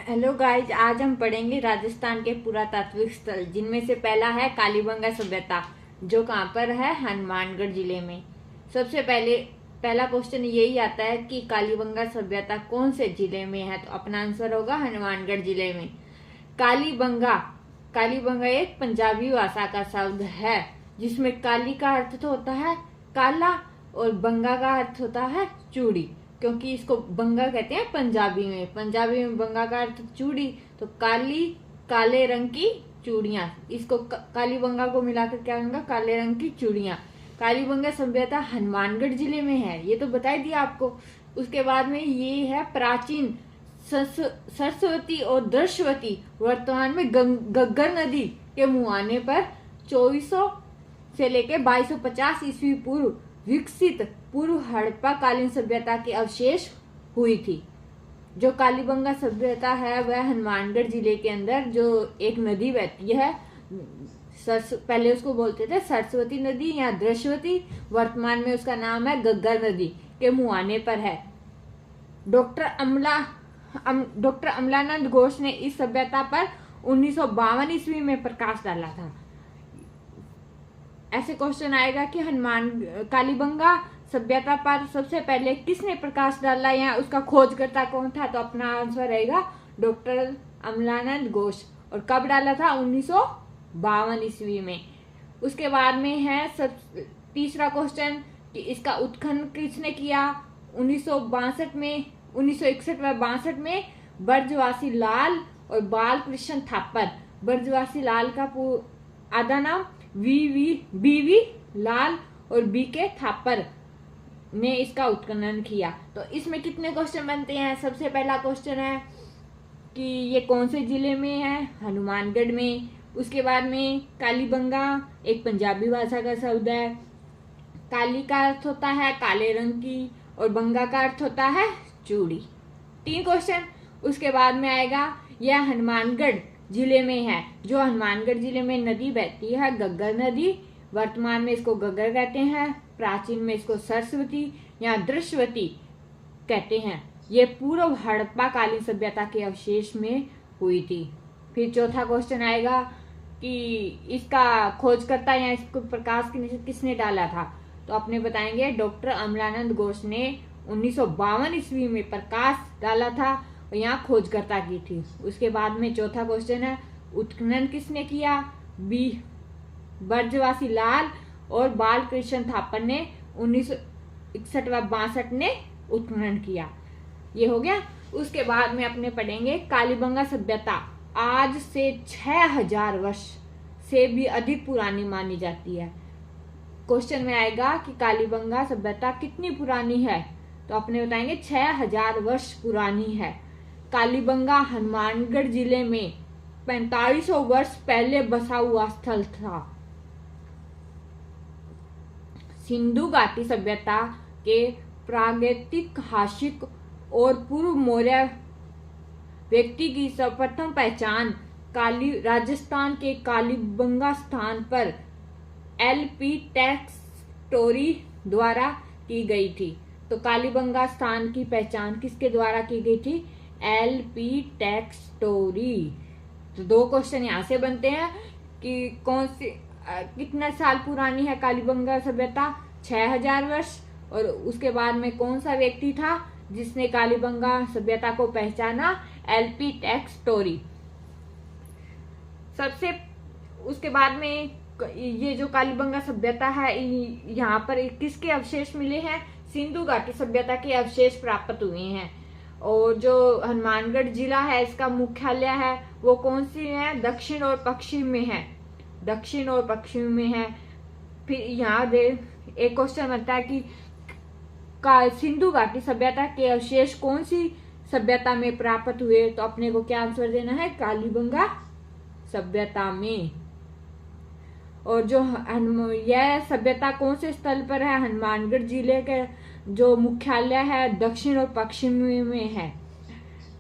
Hello guys, आज हम पढ़ेंगे राजस्थान के पुरातात्विक स्थल, जिनमें से पहला है कालीबंगा सभ्यता, जो कहाँ पर है? हनुमानगढ़ जिले में। सबसे पहला क्वेश्चन यही आता है कि कालीबंगा सभ्यता कौन से जिले में है, तो अपना आंसर होगा हनुमानगढ़ जिले में। कालीबंगा कालीबंगा एक पंजाबी भाषा का शब्द है, जिसमें काली का अर्थ तो होता है काला और बंगा का अर्थ होता है चूड़ी, क्योंकि इसको बंगा कहते हैं पंजाबी में बंगा का अर्थ चूड़ी, तो काले रंग की चूड़ियां, इसको कालीबंगा को मिलाकर क्या होगा? काले रंग की चूड़ियां। कालीबंगा सभ्यता हनुमानगढ़ जिले में है, ये तो बता दिया आपको। उसके बाद में ये है प्राचीन सरस्वती और दृश्यवती, वर्तमान में गग्गर नदी के मुहाने पर 2400 से लेकर 2250 ईस्वी पूर्व विकसित पूर्व हड़प्पा कालीन सभ्यता के अवशेष हुई थी। जो कालीबंगा सभ्यता है वह हनुमानगढ़ जिले के अंदर जो एक नदी बहती है, पहले उसको बोलते थे सरस्वती नदी या दृश्यवती, वर्तमान में उसका नाम है गग्गर नदी के मुहाने पर है। डॉक्टर अमलानंद घोष ने इस सभ्यता पर 1952 ईस्वी में प्रकाश डाला था। ऐसे क्वेश्चन आएगा कि कालीबंगा सभ्यता पर सबसे पहले किसने प्रकाश डाला या उसका खोजकर्ता कौन था, तो अपना आंसर रहेगा डॉक्टर अमलानंद घोष। और कब डाला था? 1952 ईस्वी में। उसके बाद में है तीसरा क्वेश्चन कि इसका उत्खनन किसने किया? 1962 में 1961 व 62 में ब्रजवासी लाल और बाल कृष्ण थापर। ब्रजवासी लाल का आधा नाम बीवी लाल और बी के थापर ने इसका उत्खनन किया। तो इसमें कितने क्वेश्चन बनते हैं? सबसे पहला क्वेश्चन है कि ये कौन से जिले में है? हनुमानगढ़ में। उसके बाद में कालीबंगा एक पंजाबी भाषा का शब्द है, काली का अर्थ होता है काले रंग की और बंगा का अर्थ होता है चूड़ी। 3 क्वेश्चन। उसके बाद में आएगा यह हनुमानगढ़ जिले में है, जो हनुमानगढ़ जिले में नदी बहती है गग्गर नदी, वर्तमान में इसको गग्गर कहते हैं, प्राचीन में इसको सरस्वती या दृश्यवती कहते हैं। ये पूर्व हड़प्पा कालीन सभ्यता के अवशेष में हुई थी। फिर चौथा क्वेश्चन आएगा कि इसका खोजकर्ता या इसको प्रकाश किसने डाला था, तो अपने बताएंगे डॉक्टर अमलानंद घोष ने 1952 ईस्वी में प्रकाश डाला था और यहाँ खोजकर्ता की थी। उसके बाद में चौथा क्वेश्चन है उत्खनन किसने किया? ब्रजवासी लाल और बाल कृष्ण थापर ने 1961 व 62 ने उत्खनन किया। ये हो गया। उसके बाद में अपने पढ़ेंगे कालीबंगा सभ्यता आज से 6000 वर्ष से भी अधिक पुरानी मानी जाती है। क्वेश्चन में आएगा कि कालीबंगा सभ्यता कितनी पुरानी है, तो अपने बताएंगे 6000 वर्ष पुरानी है। कालीबंगा हनुमानगढ़ जिले में 4500 वर्ष पहले बसा हुआ स्थल था। सिंधु घाटी सभ्यता के प्रागैतिहासिक और पूर्व मौर्य व्यक्ति की सर्वप्रथम पहचान राजस्थान के कालीबंगा स्थान पर LP टेक्सटोरी द्वारा की गई थी। तो कालीबंगा स्थान की पहचान किसके द्वारा की गई थी? LP टेक्सटोरी। तो 2 क्वेश्चन यहाँ से बनते हैं कि कितना साल पुरानी है कालीबंगा सभ्यता? 6000 वर्ष। और उसके बाद में कौन सा व्यक्ति था जिसने कालीबंगा सभ्यता को पहचाना? LP टेक्सटोरी। उसके बाद में ये जो कालीबंगा सभ्यता है, यहाँ पर किसके अवशेष मिले हैं? सिंधु घाटी सभ्यता के अवशेष प्राप्त हुए हैं। और जो हनुमानगढ़ जिला है, इसका मुख्यालय है वो कौन सी है? दक्षिण और पश्चिम में है। फिर यहाँ एक क्वेश्चन बनता है कि सिंधु घाटी सभ्यता के अवशेष कौन सी सभ्यता में प्राप्त हुए, तो अपने को क्या आंसर देना है? कालीबंगा सभ्यता में। और जो यह सभ्यता कौन से स्थल पर है? हनुमानगढ़ जिले के जो मुख्यालय है दक्षिण और पश्चिम में है।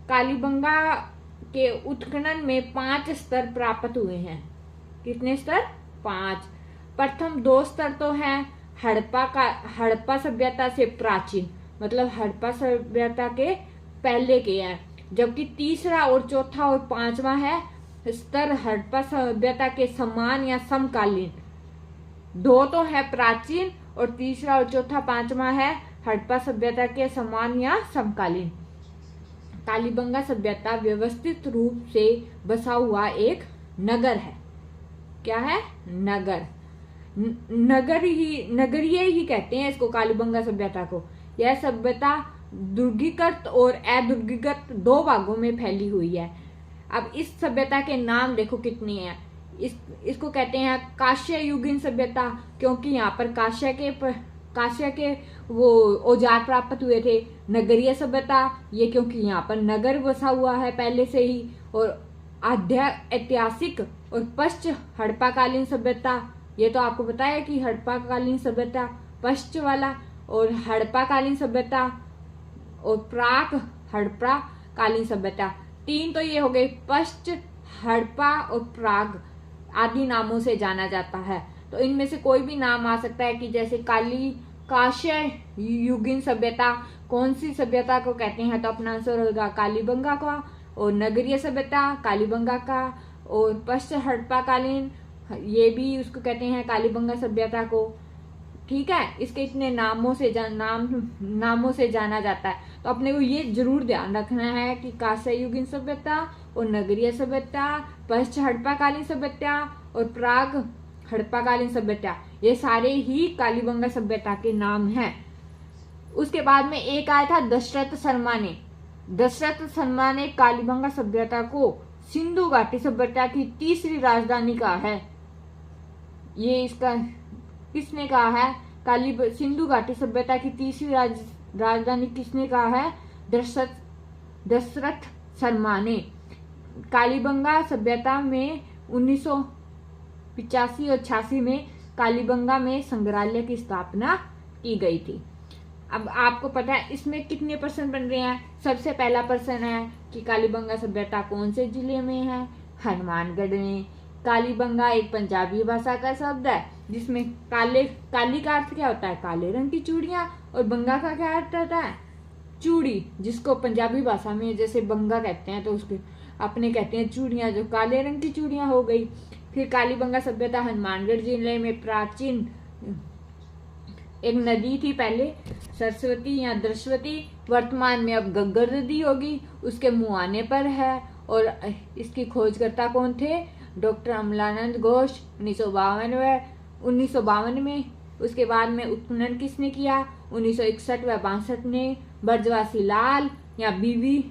कालीबंगा के उत्खनन में 5 स्तर प्राप्त हुए हैं। कितने स्तर? 5। प्रथम 2 स्तर तो हैं हड़प्पा सभ्यता से प्राचीन, मतलब हड़प्पा सभ्यता के पहले के हैं। जबकि तीसरा और चौथा और पांचवा है स्तर हड़प्पा सभ्यता के समान या समकालीन। दो तो है प्राचीन और तीसरा और चौथा पांचवा है हड़प्पा सभ्यता के समान या समकालीन। कालीबंगा सभ्यता व्यवस्थित रूप से बसा हुआ एक नगर है। क्या है? नगर। नगरीय ही कहते हैं इसको, कालीबंगा सभ्यता को। यह सभ्यता दुर्गीकृत और अदुर्गीकृत दो भागों में फैली हुई है। अब इस सभ्यता के नाम देखो कितनी है। इसको कहते हैं कांस्य युगीन सभ्यता, क्योंकि यहाँ पर कांस्य के वो औजार प्राप्त हुए थे। नगरीय सभ्यता, ये क्योंकि यहाँ पर नगर बसा हुआ है पहले से ही। और ऐतिहासिक और पश्च हड़प्पाकालीन सभ्यता, ये तो आपको पता है कि हड़प्पाकालीन सभ्यता पश्च वाला, और हड़प्पाकालीन सभ्यता और प्राक हड़प्पाकालीन सभ्यता। तीन तो ये हो गए, पश्च, हड़प्पा और प्राग आदि नामों से जाना जाता है। तो इनमें से कोई भी नाम आ सकता है कि जैसे कांस्य युगीन सभ्यता कौन सी सभ्यता को कहते हैं, तो अपना आंसर होगा कालीबंगा का। और नगरीय सभ्यता कालीबंगा का, और पश्च हड़प्पाकालीन ये भी उसको कहते हैं कालीबंगा सभ्यता को। ठीक है, इसके इतने नामों से जाना जाता है। तो अपने को ये जरूर ध्यान रखना है कि कांस्य युगीन सभ्यता और नगरीय सभ्यता, पश्च हड़प्पाकालीन सभ्यता और प्राग हड़प्पाकालीन सभ्यता, ये सारे ही कालीबंगा सभ्यता के नाम हैं। उसके बाद में एक आया था दशरथ शर्मा ने। दशरथ शर्मा ने कालीबंगा सभ्यता को सिंधु घाटी सभ्यता की तीसरी राजधानी कहा है। ये इसका किसने कहा है? सिंधु घाटी सभ्यता की तीसरी राजधानी किसने कहा है? दशरथ शर्मा ने। कालीबंगा सभ्यता में 1985 और 86 में कालीबंगा में संग्रहालय की स्थापना की गई थी। अब आपको पता है इसमें कितने प्रश्न बन रहे हैं। सबसे पहला प्रश्न है कि कालीबंगा सभ्यता कौन से जिले में है? हनुमानगढ़ में। कालीबंगा एक पंजाबी भाषा का शब्द है जिसमें काली का अर्थ क्या होता है? काले रंग की चूड़ियां। और बंगा का क्या अर्थ होता है? चूड़ी, जिसको पंजाबी भाषा में जैसे बंगा कहते हैं तो उसके अपने कहते हैं चूड़ियां, जो काले रंग की चूड़ियां हो गई। फिर कालीबंगा सभ्यता हनुमानगढ़ जिले में प्राचीन एक नदी थी पहले, सरस्वती या दृश्वती, वर्तमान में अब गग्गर नदी होगी, उसके मुहाने पर है। और इसकी खोजकर्ता कौन थे? डॉक्टर अमलानंद घोष 1952 में। उसके बाद में उत्खनन किसने किया? 1961 व 62 में। ब्रजवासी लाल या बीवी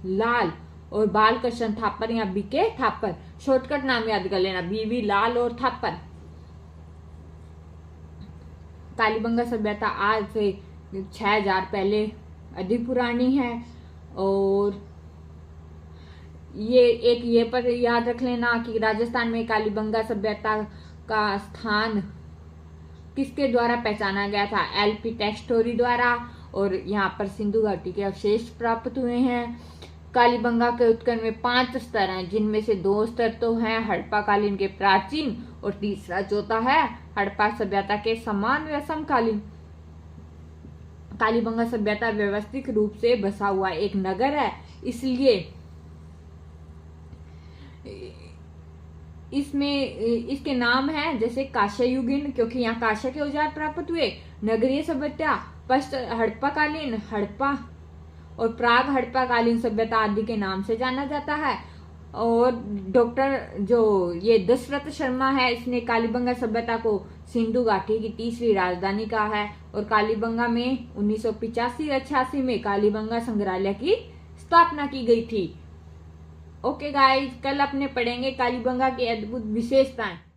लाल और बालकृष्ण थापर या बीके थापर, शॉर्टकट नाम याद कर लेना, बीवी लाल और थापर। कालीबंगा सभ्यता आज से 6000 पहले अधिक पुरानी है। और ये पर याद रख लेना कि राजस्थान में कालीबंगा सभ्यता का स्थान किसके द्वारा पहचाना गया था? एलपी टेक्सटोरी द्वारा। और यहाँ पर सिंधु घाटी के अवशेष प्राप्त हुए हैं। कालीबंगा के उत्खनन में 5 स्तर हैं, जिनमें से 2 स्तर तो हैं हड़प्पाकालीन के प्राचीन और तीसरा चौथा है हड़प्पा सभ्यता के समान व समकालीन। कालीबंगा सभ्यता व्यवस्थित रूप से बसा हुआ एक नगर है, इसलिए इसमें इसके नाम है जैसे कांस्य युगीन, क्योंकि यहाँ कांस्य के औजार प्राप्त हुए। नगरीय सभ्यता पश्च हड़प्पाकालीन, हड़प्पा और प्राग हड़प्पाकालीन सभ्यता आदि के नाम से जाना जाता है। और डॉक्टर जो ये दशरथ शर्मा है, इसने कालीबंगा सभ्यता को सिंधु घाटी की तीसरी राजधानी कहा है। और कालीबंगा में 1985 या 86 में कालीबंगा संग्रहालय की स्थापना की गई थी। ओके गाइस, कल अपने पढ़ेंगे कालीबंगा की अद्भुत विशेषताएं।